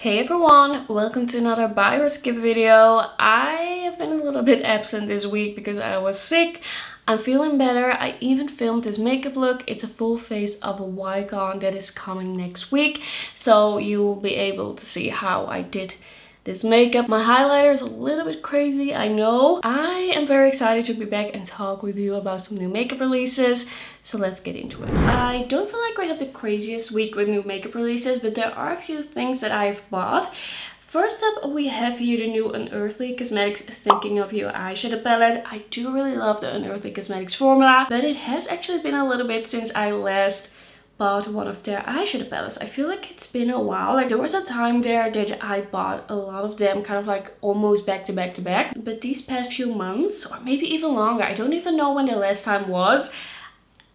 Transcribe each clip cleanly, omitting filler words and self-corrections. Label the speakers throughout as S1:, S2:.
S1: Hey everyone, welcome to another buy or skip video. I have been a little bit absent this week because I was sick. I'm feeling better. I even filmed this makeup look. It's a full face of a Wycon that is coming next week. So you will be able to see how I did this makeup. My highlighter is a little bit crazy, I know. I am very excited to be back and talk with you about some new makeup releases. So let's get into it. I don't feel like we have the craziest week with new makeup releases, but there are a few things that I've bought. First up, we have here the new Unearthly Cosmetics Thinking of You eyeshadow palette. I do really love the Unearthly Cosmetics formula, but it has actually been a little bit since I last bought one of their eyeshadow palettes. I feel like it's been a while. Like there was a time there that I bought a lot of them kind of like almost back to back to back. But these past few months, or maybe even longer, I don't even know when the last time was,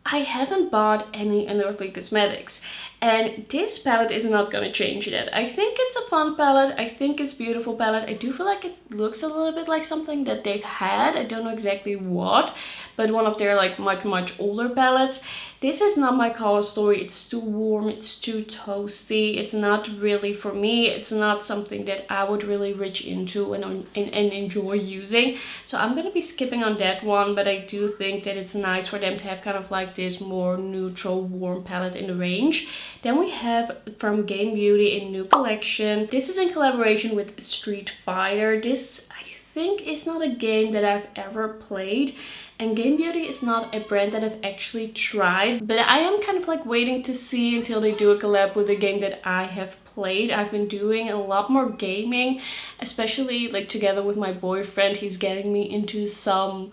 S1: I haven't bought any Unearthly Cosmetics. And this palette is not going to change that. I think it's a fun palette. I think it's a beautiful palette. I do feel like it looks a little bit like something that they've had. I don't know exactly what, but one of their like much older palettes. This is not my color story. It's too warm. It's too toasty. It's not really for me. It's not something that I would really reach into and enjoy using. So I'm going to be skipping on that one, but I do think that it's nice for them to have kind of like this more neutral, warm palette in the range. Then we have from Game Beauty a new collection. This is in collaboration with Street Fighter. This I think is not a game that I've ever played, and Game Beauty is not a brand that I've actually tried, but I am kind of like waiting to see until they do a collab with a game that I have played. I've been doing a lot more gaming, especially like together with my boyfriend. He's getting me into some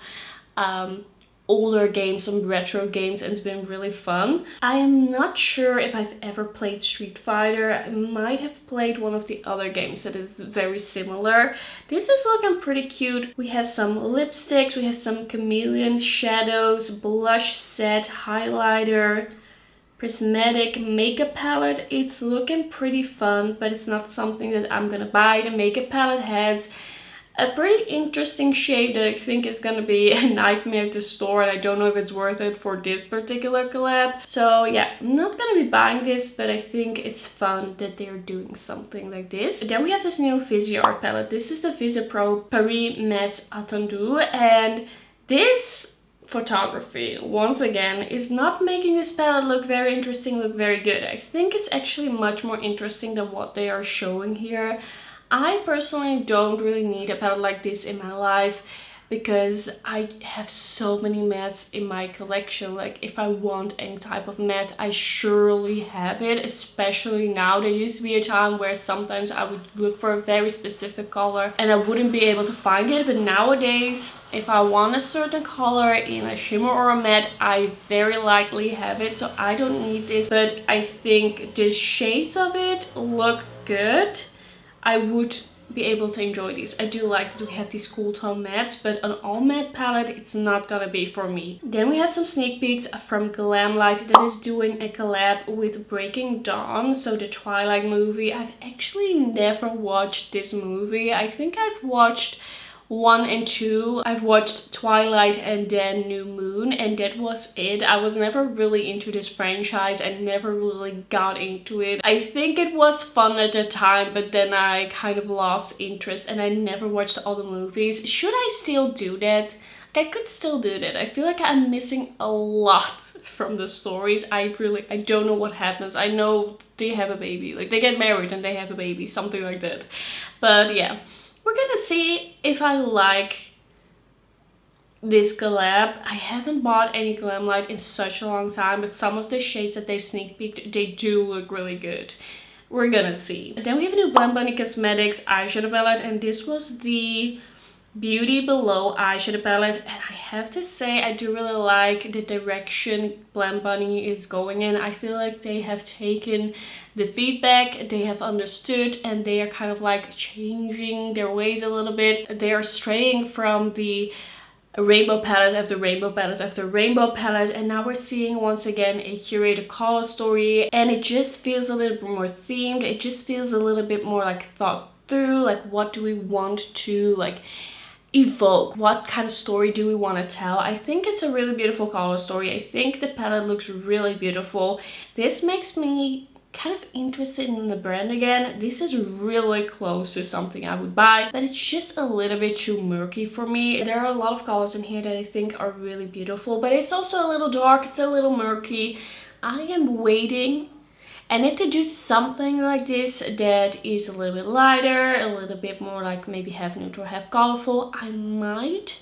S1: older games, some retro games, and it's been really fun. I am not sure if I've ever played Street Fighter. I might have played one of the other games that is very similar. This is looking pretty cute. We have some lipsticks, we have some chameleon shadows, blush set, highlighter, prismatic makeup palette. It's looking pretty fun, but it's not something that I'm gonna buy. The makeup palette has a pretty interesting shade that I think is gonna be a nightmare to store, and I don't know if it's worth it for this particular collab. So yeah, I'm not gonna be buying this, but I think it's fun that they're doing something like this. Then we have this new Viseart palette. This is the VISEPRO Paris Matte Attendu, and this photography once again is not making this palette look very interesting, look very good. I think it's actually much more interesting than what they are showing here. I personally don't really need a palette like this in my life because I have so many mattes in my collection. Like if I want any type of matte, I surely have it, especially now. There used to be a time where sometimes I would look for a very specific color and I wouldn't be able to find it, but nowadays if I want a certain color in a shimmer or a matte, I very likely have it, so I don't need this. But I think the shades of it look good. I would be able to enjoy these. I do like that we have these cool tone mattes, but an all matte palette, it's not gonna be for me. Then we have some sneak peeks from Glamlite that is doing a collab with Breaking Dawn, so the Twilight movie. I've actually never watched this movie. I think I've watched 1 and 2. I've watched Twilight and then New Moon, and that was it. I was never really into this franchise and never really got into it. I think it was fun at the time, but then I kind of lost interest and I never watched all the movies. Should I still do that? I could still do that. I feel like I'm missing a lot from the stories. I don't know what happens. I know they have a baby, like they get married and they have a baby, something like that. But yeah. We're gonna see if I like this collab. I haven't bought any Glamlite in such a long time, but some of the shades that they've sneak peeked, they do look really good. We're gonna see. And then we have a new Bangh Bunny Cosmetics eyeshadow palette, and this was the Beauty Below eyeshadow palette, and I have to say I do really like the direction Bangh Bunny is going in. I feel like they have taken the feedback, they have understood, and they are kind of like changing their ways a little bit. They are straying from the rainbow palette after rainbow palette after rainbow palette, and now we're seeing once again a curated color story, and it just feels a little bit more themed. It just feels a little bit more like thought through, like what do we want to like evoke, what kind of story do we want to tell. I think it's a really beautiful color story. I think the palette looks really beautiful. This makes me kind of interested in the brand again. This is really close to something I would buy, but it's just a little bit too murky for me. There are a lot of colors in here that I think are really beautiful, but it's also a little dark, it's a little murky. I am waiting, and if they do something like this that is a little bit lighter, a little bit more like maybe half neutral, half colorful, I might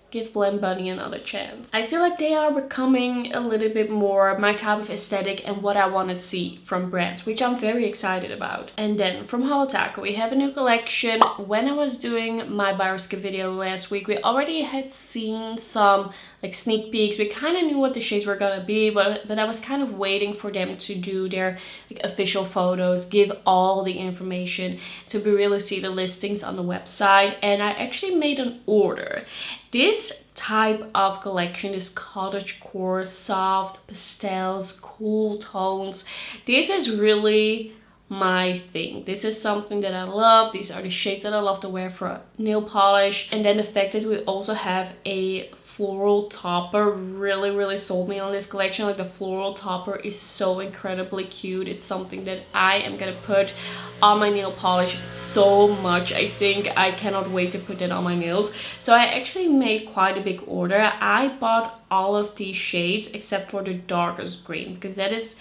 S1: give Blend Bunny another chance. I feel like they are becoming a little bit more my type of aesthetic and what I want to see from brands, which I'm very excited about. And then from Holo Taco, we have a new collection. When I was doing my Buy or Skip video last week, we already had seen some like sneak peeks. We kind of knew what the shades were gonna be, but I was kind of waiting for them to do their like official photos, give all the information to be really see the listings on the website. And I actually made an order. This type of collection is cottagecore, soft pastels, cool tones. This is really my thing. This is something that I love. These are the shades that I love to wear for nail polish. And then the fact that we also have a floral topper really sold me on this collection. Like the floral topper is so incredibly cute. It's something that I am gonna put on my nail polish so much. I think I cannot wait to put that on my nails. So I actually made quite a big order. I bought all of these shades except for the darkest green, because that is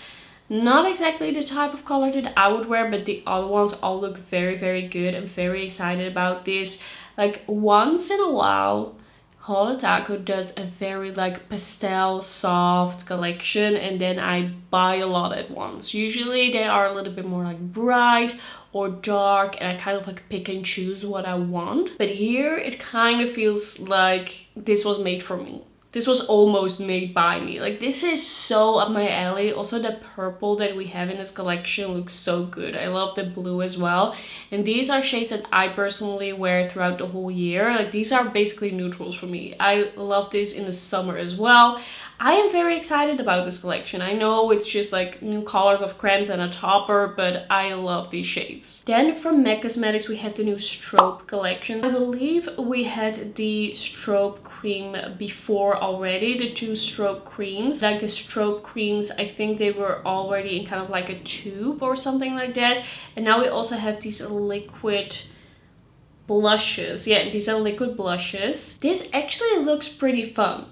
S1: not exactly the type of color that I would wear, but the other ones all look very good. I'm very excited about this. Like once in a while Holo Taco does a very like pastel soft collection, and then I buy a lot at once. Usually they are a little bit more like bright or dark, and I kind of like pick and choose what I want. But here it kind of feels like this was made for me. This was almost made by me. Like this is so up my alley. Also the purple that we have in this collection looks so good. I love the blue as well. And these are shades that I personally wear throughout the whole year. Like these are basically neutrals for me. I love this in the summer as well. I am very excited about this collection. I know it's just like new colors of crayons and a topper, but I love these shades. Then from MAC Cosmetics, we have the new Strobe Collection. I believe we had the Strobe cream before already, the two strobe creams. Like the strobe creams, I think they were already in kind of like a tube or something like that. And now we also have these liquid blushes. Yeah, these are liquid blushes. This actually looks pretty fun.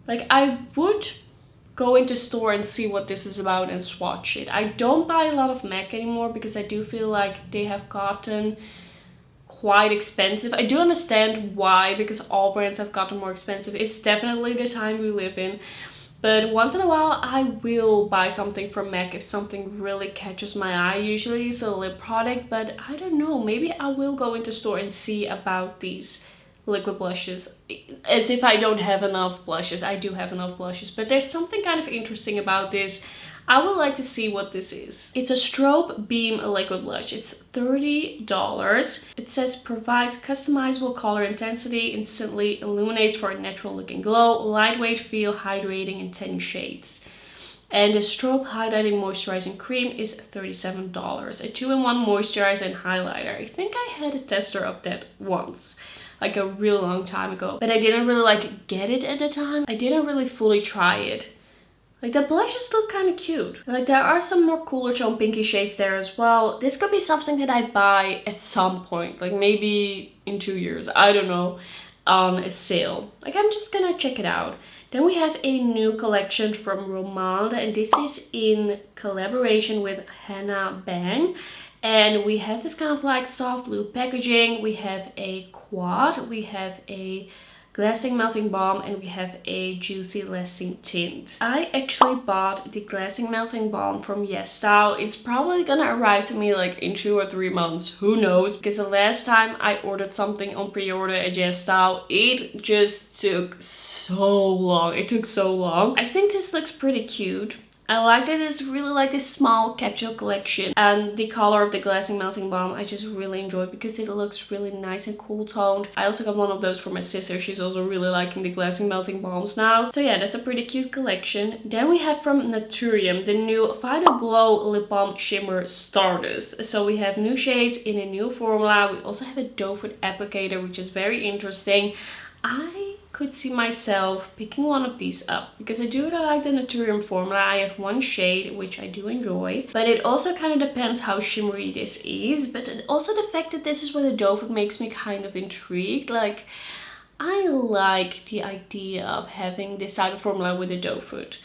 S1: Like I would go into store and see what this is about and swatch it. I don't buy a lot of MAC anymore because I do feel like they have gotten quite expensive. I do understand why, because all brands have gotten more expensive. It's definitely the time we live in. But once in a while I will buy something from MAC if something really catches my eye. Usually it's a lip product, but I don't know. Maybe I will go into store and see about these liquid blushes. As if I don't have enough blushes. I do have enough blushes, but there's something kind of interesting about this. I would like to see what this is. It's a Strobe Beam liquid blush. It's $30. It says provides customizable color intensity, instantly illuminates for a natural looking glow, lightweight feel, hydrating in 10 shades. And the Strobe Highlighting Moisturizing Cream is $37. A 2-in-1 moisturizer and highlighter. I think I had a tester of that once, like a real long time ago, but I didn't really like get it at the time. I didn't really fully try it. Like the blushes look kind of cute. Like there are some more cooler tone pinky shades there as well. This could be something that I buy at some point, like maybe in 2 years, I don't know, on a sale. Like I'm just gonna check it out. Then we have a new collection from Romande, and this is in collaboration with Hannah Bangh. And we have this kind of like soft blue packaging. We have a quad, we have a glassing melting balm, and we have a juicy lasting tint. I actually bought the glassing melting balm from YesStyle. It's probably gonna arrive to me like in 2 or 3 months, who knows, because the last time I ordered something on pre-order at YesStyle, it just took so long. It took so long. I think this looks pretty cute. I like that it's really like this small capsule collection, and the color of the glassing melting balm I just really enjoy because it looks really nice and cool toned. I also got one of those for my sister. She's also really liking the glassing melting balms now. So yeah, that's a pretty cute collection. Then we have from Naturium the new Phyto-Glow Lip Balm Shimmer Stardust. So we have new shades in a new formula. We also have a doe foot applicator, which is very interesting. I could see myself picking one of these up because I do really like the Naturium formula. I have one shade which I do enjoy, but it also kind of depends how shimmery this is. But also the fact that this is with a doe foot makes me kind of intrigued. Like, I like the idea of having this type of formula with a doe foot.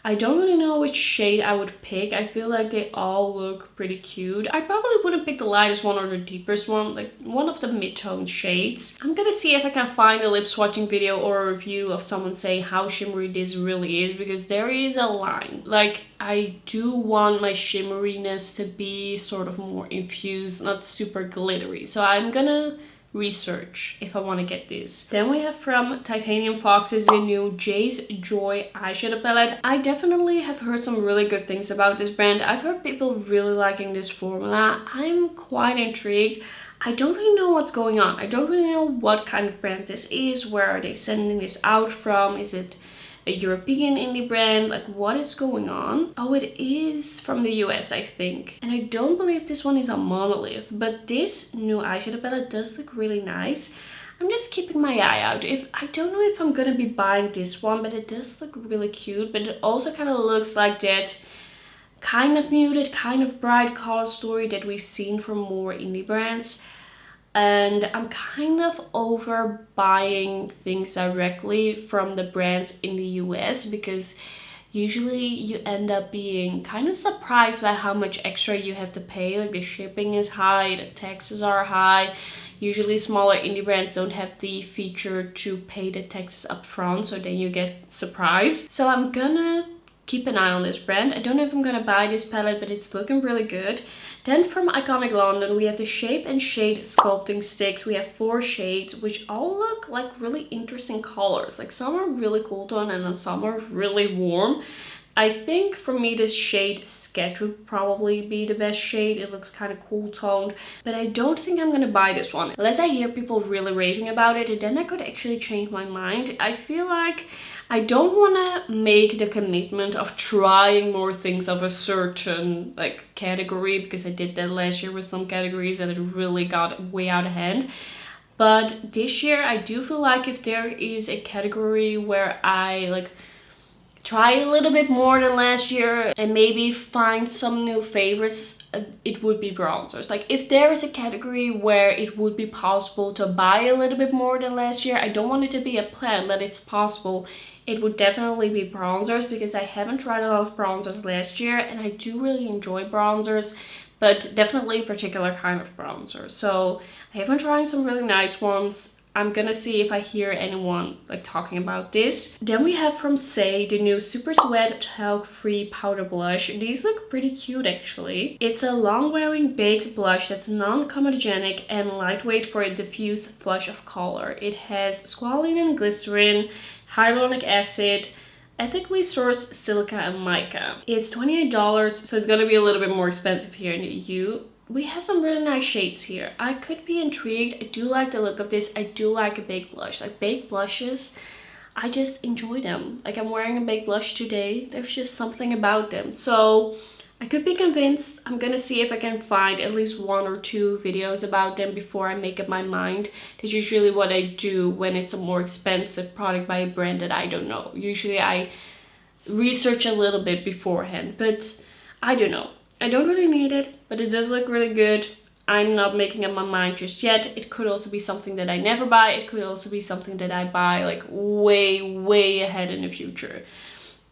S1: I don't really know which shade I would pick. I feel like they all look pretty cute. I probably wouldn't pick the lightest one or the deepest one, like one of the mid-tone shades. I'm gonna see if I can find a lip swatching video or a review of someone saying how shimmery this really is, because there is a line. Like, I do want my shimmeriness to be sort of more infused, not super glittery. So I'm gonna research if I want to get this. Then we have from Titanium Foxes the new Jay's Joy eyeshadow palette. I definitely have heard some really good things about this brand. I've heard people really liking this formula. I'm quite intrigued. I don't really know what's going on. I don't really know what kind of brand this is. Where are they sending this out from? Is it a European indie brand? Like, what is going on? Oh, it is from the US, I think. And I don't believe this one is a monolith, but this new eyeshadow palette does look really nice. I'm just keeping my eye out. I don't know if I'm gonna be buying this one, but it does look really cute. But it also kind of looks like that kind of muted, kind of bright color story that we've seen from more indie brands. And I'm kind of over buying things directly from the brands in the US because usually you end up being kind of surprised by how much extra you have to pay. Like, the shipping is high, the taxes are high. Usually smaller indie brands don't have the feature to pay the taxes up front, so then you get surprised. So I'm gonna keep an eye on this brand. I don't know if I'm gonna buy this palette, but it's looking really good. Then from Iconic London, we have the Shape and Shade Sculpting Sticks. We have 4 shades, which all look like really interesting colors. Like, some are really cool tone and then some are really warm. I think for me this shade Sketch would probably be the best shade. It looks kind of cool toned, but I don't think I'm gonna buy this one unless I hear people really raving about it, and then I could actually change my mind. I feel like I don't want to make the commitment of trying more things of a certain like category, because I did that last year with some categories and it really got way out of hand. But this year I do feel like if there is a category where I like try a little bit more than last year and maybe find some new favorites, it would be bronzers. Like, if there is a category where it would be possible to buy a little bit more than last year, I don't want it to be a plan, but it's possible, it would definitely be bronzers, because I haven't tried a lot of bronzers last year and I do really enjoy bronzers, but definitely a particular kind of bronzer. So I have been trying some really nice ones. I'm gonna see if I hear anyone like talking about this. Then we have from Saie the new SuperSuede Talc-Free Powder Blush. These look pretty cute actually. It's a long-wearing baked blush that's non-comedogenic and lightweight for a diffuse flush of color. It has squalene and glycerin, hyaluronic acid, ethically sourced silica and mica. It's $28, so it's gonna be a little bit more expensive here in the EU. We have some really nice shades here. I could be intrigued. I do like the look of this. I do like a baked blush. Like, baked blushes, I just enjoy them. Like, I'm wearing a baked blush today. There's just something about them. So I could be convinced. I'm gonna see if I can find at least 1 or 2 videos about them before I make up my mind. That's usually what I do when it's a more expensive product by a brand that I don't know. Usually I research a little bit beforehand, but I don't know. I don't really need it, but it does look really good. I'm not making up my mind just yet. It could also be something that I never buy. It could also be something that I buy like way ahead in the future.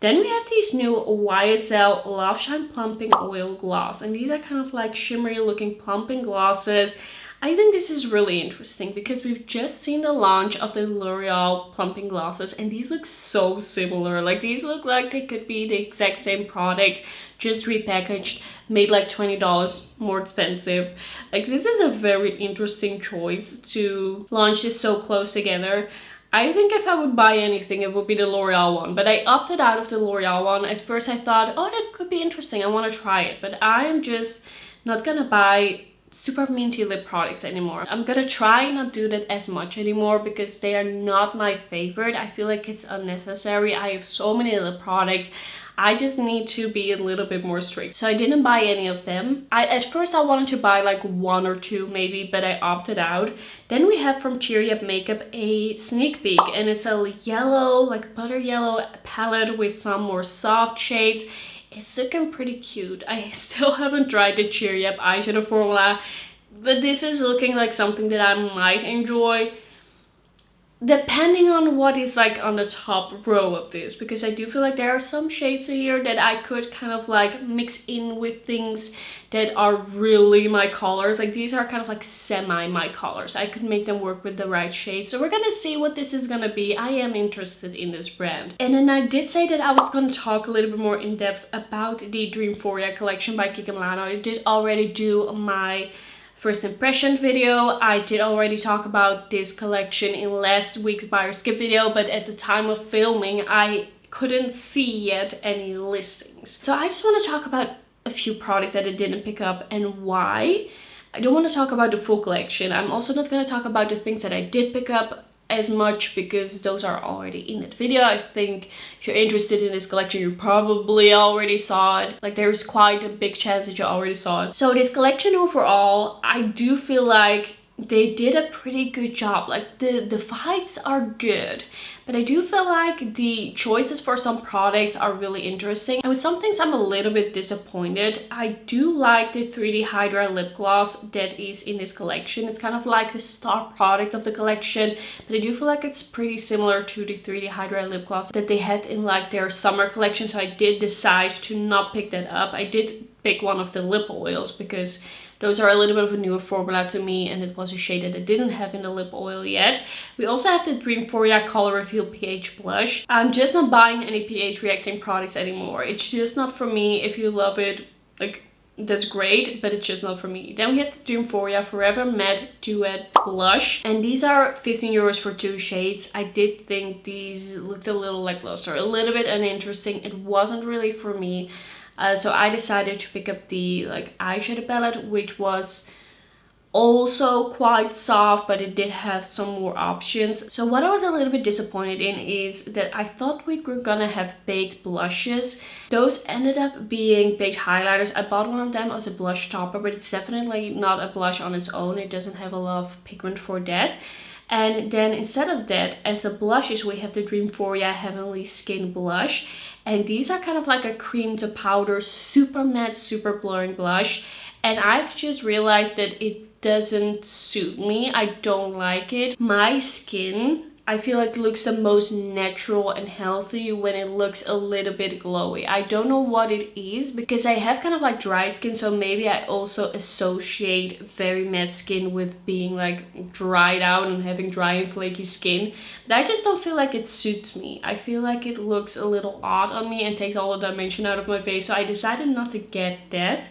S1: Then we have these new YSL Love Shine Plumping Oil Gloss. And these are kind of like shimmery looking plumping glosses. I think this is really interesting because we've just seen the launch of the L'Oreal plumping glosses and these look so similar. Like, these look like they could be the exact same product, just repackaged, made like $20 more expensive. Like, this is a very interesting choice to launch this so close together. I think if I would buy anything, it would be the L'Oreal one, but I opted out of the L'Oreal one. At first I thought, oh, that could be interesting, I want to try it, but I am just not gonna buy super minty lip products anymore. I'm gonna try not do that as much anymore because they are not my favorite. I feel like it's unnecessary. I have so many lip products. I just need to be a little bit more strict. So I didn't buy any of them. At first I wanted to buy like 1 or 2 maybe, but I opted out. Then we have from Cheeryep Makeup a sneak peek, and it's a yellow, like butter yellow palette with some more soft shades. It's looking pretty cute. I still haven't tried the Cheeryep eyeshadow formula, but this is looking like something that I might enjoy, depending on what is like on the top row of this, because I do feel like there are some shades here that I could kind of like mix in with things that are really my colors. Like these are kind of like semi my colors. I could make them work with the right shade. So we're gonna see what this is gonna be. I am interested in this brand. And then I did say that I was gonna talk a little bit more in depth about the Dreamphoria collection by Kiko. I did already do my first impression video. I did already talk about this collection in last week's buy or skip video, but at the time of filming I couldn't see yet any listings. So I just want to talk about a few products that I didn't pick up and why. I don't want to talk about the full collection. I'm also not going to talk about the things that I did pick up as much because those are already in that video. I think if you're interested in this collection, you probably already saw it. Like there's quite a big chance that you already saw it. So this collection overall, I do feel like they did a pretty good job. Like the vibes are good, but I do feel like the choices for some products are really interesting. And with some things I'm a little bit disappointed. I do like the 3D Hydra lip gloss that is in this collection. It's kind of like the star product of the collection, but I do feel like it's pretty similar to the 3D Hydra lip gloss that they had in like their summer collection. So I did decide to not pick that up. I did pick one of the lip oils because those are a little bit of a newer formula to me, and it was a shade that I didn't have in the lip oil yet. We also have the Dreamphoria Color Reveal PH Blush. I'm just not buying any pH reacting products anymore. It's just not for me. If you love it, like, that's great, but it's just not for me. Then we have the Dreamphoria Forever Matte Duet Blush, and these are 15 euros for 2 shades. I did think these looked a little lackluster, a little bit uninteresting. It wasn't really for me. So I decided to pick up the like eyeshadow palette, which was also quite soft, but it did have some more options. So what I was a little bit disappointed in is that I thought we were gonna have baked blushes. Those ended up being baked highlighters. I bought one of them as a blush topper, but it's definitely not a blush on its own. It doesn't have a lot of pigment for that. And then instead of that, as the blushes, we have the Dreamphoria Heavenly Skin Blush. And these are kind of like a cream to powder, super matte, super blurring blush. And I've just realized that it doesn't suit me. I don't like it. My skin, I feel like, looks the most natural and healthy when it looks a little bit glowy. I don't know what it is because I have kind of like dry skin, so maybe I also associate very matte skin with being like dried out and having dry and flaky skin. But I just don't feel like it suits me. I feel like it looks a little odd on me and takes all the dimension out of my face, so I decided not to get that.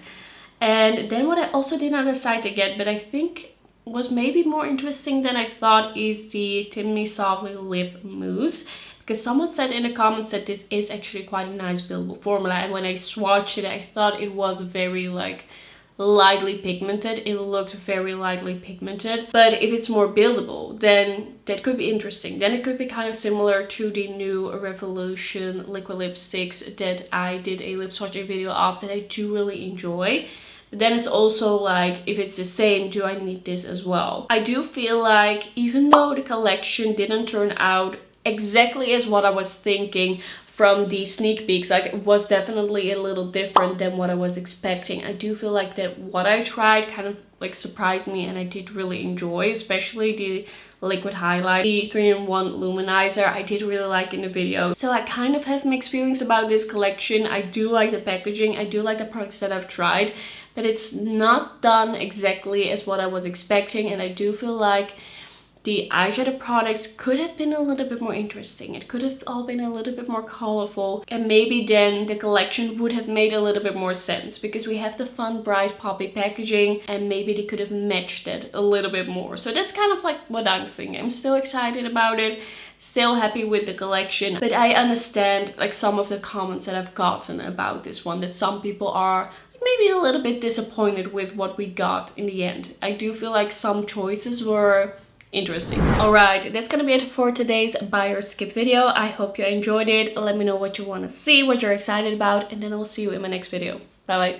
S1: And then what I also did not decide to get, but I think was maybe more interesting than I thought, is the Tint Me Softly Lip Mousse. Because someone said in the comments that this is actually quite a nice buildable formula. And when I swatched it, I thought it was very like lightly pigmented. It looked very lightly pigmented. But if it's more buildable, then that could be interesting. Then it could be kind of similar to the new Revolution liquid lipsticks that I did a lip swatching video of that I do really enjoy. Then it's also like, if it's the same, do I need this as well? I do feel like even though the collection didn't turn out exactly as what I was thinking from the sneak peeks, like it was definitely a little different than what I was expecting. I do feel like that what I tried kind of like surprised me, and I did really enjoy, especially the liquid highlight, the 3-in-1 luminizer. I did really like in the video. So I kind of have mixed feelings about this collection. I do like the packaging, I do like the products that I've tried, but it's not done exactly as what I was expecting, and I do feel like the eyeshadow products could have been a little bit more interesting. It could have all been a little bit more colorful, and maybe then the collection would have made a little bit more sense, because we have the fun, bright, poppy packaging, and maybe they could have matched that a little bit more. So that's kind of like what I'm thinking. I'm still excited about it, still happy with the collection, but I understand like some of the comments that I've gotten about this one, that some people are maybe a little bit disappointed with what we got in the end. I do feel like some choices were interesting. Alright, that's gonna be it for today's buy or skip video. I hope you enjoyed it. Let me know what you want to see, what you're excited about, and then I will see you in my next video. Bye bye.